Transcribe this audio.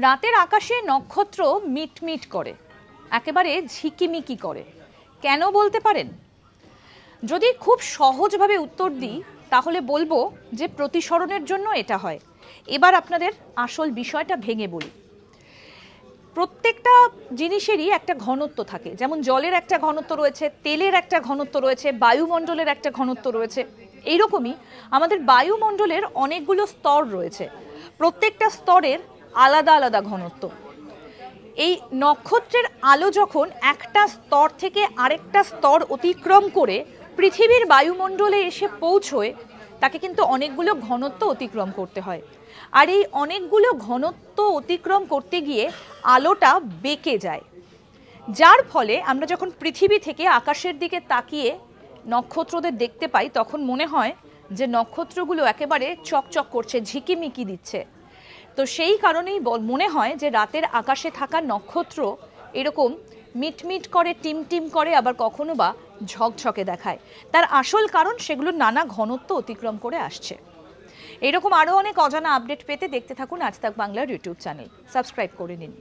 রাতের আকাশে নক্ষত্র মিটমিট করে, একেবারে ঝিকিমিকি করে, কেন বলতে পারেন? যদি খুব সহজভাবে উত্তর দিই তাহলে বলবো যে প্রতিসরণের জন্য এটা হয়। এবার আপনাদের আসল বিষয়টা ভেঙে বলি। প্রত্যেকটা জিনিসেরই একটা ঘনত্ব থাকে, যেমন জলের একটা ঘনত্ব রয়েছে, তেলের একটা ঘনত্ব রয়েছে, বায়ুমণ্ডলের একটা ঘনত্ব রয়েছে। এইরকমই আমাদের বায়ুমণ্ডলের অনেকগুলো স্তর রয়েছে, প্রত্যেকটা স্তরের আলাদা আলাদা ঘনত্ব। এই নক্ষত্রের আলো যখন একটা স্তর থেকে আরেকটা স্তর অতিক্রম করে পৃথিবীর বায়ুমণ্ডলে এসে পৌঁছয়, তাকে কিন্তু অনেকগুলো ঘনত্ব অতিক্রম করতে হয়। আর এই অনেকগুলো ঘনত্ব অতিক্রম করতে গিয়ে আলোটা বেঁকে যায়, যার ফলে আমরা যখন পৃথিবী থেকে আকাশের দিকে তাকিয়ে নক্ষত্রদের দেখতে পাই তখন মনে হয় যে নক্ষত্রগুলো একেবারে চকচক করছে, ঝিকিমিকি দিচ্ছে। তো সেই কারণেই মনে হয় যে রাতের আকাশে থাকা নক্ষত্র এরকম মিটমিট করে, টিমটিম করে, আবার কখনো বা ঝকঝকে দেখায়। তার আসল কারণ সেগুলো নানা ঘনত্ব অতিক্রম করে আসছে। এরকম আরও অনেক অজানা আপডেট পেতে দেখতে থাকুন আজ তাক বাংলার ইউটিউব চ্যানেল, সাবস্ক্রাইব করে নিন।